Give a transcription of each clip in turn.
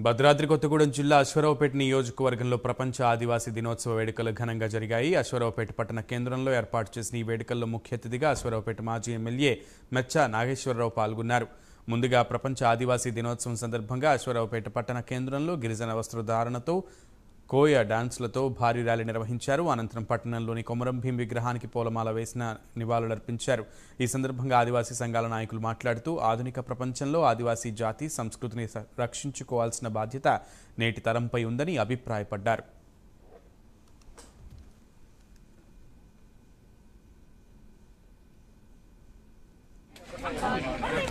భద్రాద్రి కొత్తగూడెం జిల్లా అశ్వరావుపేట నియోజకవర్గంలో ప్రపంచ ఆదివాసీ దినోత్సవ వేడుకలు ఘనంగా జరిగాయి. అశ్వరావుపేట పట్టణ కేంద్రంలో ఏర్పాటు చేసిన ఈ వేడుకల్లో ముఖ్య అతిథిగా అశ్వరావుపేట మాజీ ఎమ్మెల్యే మెచ్చ నాగేశ్వరరావు పాల్గొన్నారు. ముందుగా ప్రపంచ ఆదివాసీ దినోత్సవం సందర్భంగా అశ్వరావుపేట పట్టణ కేంద్రంలో గిరిజన వస్త్రధారణతో కోయ డాన్స్లతో భారీ ర్యాలీ నిర్వహించారు. అనంతరం పట్టణంలోని కొమరం భీం విగ్రహానికి పూలమాల వేసిన నివాళులర్పించారు. ఈ సందర్భంగా ఆదివాసీ సంఘాల నాయకులు మాట్లాడుతూ ఆధునిక ప్రపంచంలో ఆదివాసీ జాతి సంస్కృతిని రక్షించుకోవాల్సిన బాధ్యత నేటి తరంపై ఉందని అభిప్రాయపడ్డారు.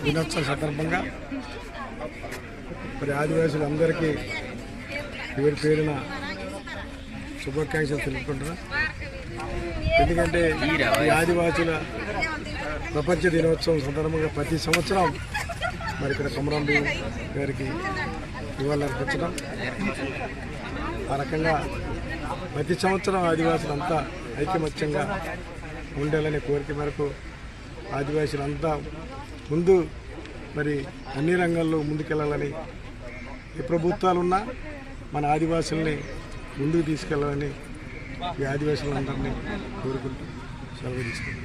దినోత్సవ సందర్భంగా మరి ఆదివాసులందరికీ పేరు పేరున శుభాకాంక్షలు తెలుపుకుంటున్నాం. ఎందుకంటే ఈ ఆదివాసుల ప్రపంచ దినోత్సవం సందర్భంగా ప్రతి సంవత్సరం మరి ఇక్కడ కొమరం భీం గారికి నివాళులర్పించడం, ఆ రకంగా ప్రతి సంవత్సరం ఆదివాసులంతా ఐకమత్యంగా ఉండాలనే కోరిక మేరకు ఆదివాసులంతా ముందు మరి అన్ని రంగాల్లో ముందుకెళ్లాలని, ఏ ప్రభుత్వాలున్నా మన ఆదివాసుల్ని ముందుకు తీసుకెళ్లాలని ఈ ఆదివాసులందరినీ కోరుకుంటూ సెలవు తీసుకుంటాం.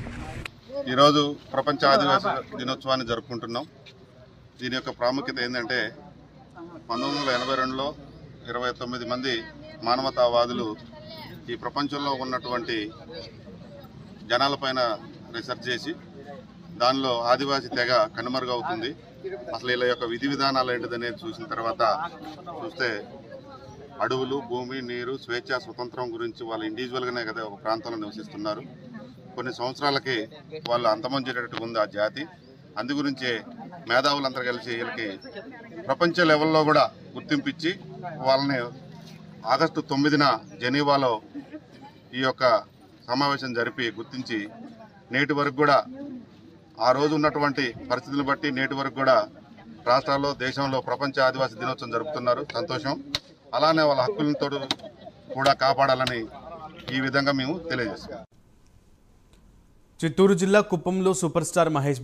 ఈరోజు ప్రపంచ ఆదివాసీ దినోత్సవాన్ని జరుపుకుంటున్నాం. దీని యొక్క ప్రాముఖ్యత ఏంటంటే 1982లో 29 మంది మానవతావాదులు ఈ ప్రపంచంలో ఉన్నటువంటి జనాలపైన రీసెర్చ్ చేసి దానిలో ఆదివాసీ తెగ కనుమరుగవుతుంది, అసలు వీళ్ళ యొక్క విధి విధానాలు ఏంటిదనేది చూసిన తర్వాత చూస్తే అడవులు, భూమి, నీరు, స్వేచ్ఛ, స్వతంత్రం గురించి వాళ్ళు ఇండివిజువల్గానే కదా ఒక ప్రాంతంలో నివసిస్తున్నారు. కొన్ని సంవత్సరాలకి వాళ్ళు అంతమొంచేటట్టు ఉంది ఆ జాతి. అందు గురించే మేధావులంతా కలిసి వీళ్ళకి ప్రపంచ లెవెల్లో కూడా గుర్తింపిచ్చి వాళ్ళని ఆగస్టు 9న జెనీవాలో ఈ యొక్క సమావేశం జరిపి గుర్తించి నేటి వరకు కూడా ఆ రోజు ఉన్నటువంటి పరిస్థితులను బట్టి నేటి వరకు కూడా రాష్ట్రాల్లో, దేశంలో ప్రపంచ ఆదివాసీ దినోత్సవం జరుపుతున్నారు. సంతోషం. అలానే వాళ్ళ హక్కులతో కూడా కాపాడాలని ఈ విధంగా మేము తెలియజేస్తాం. చిత్తూరు జిల్లా కుప్పంలో సూపర్ స్టార్ మహేష్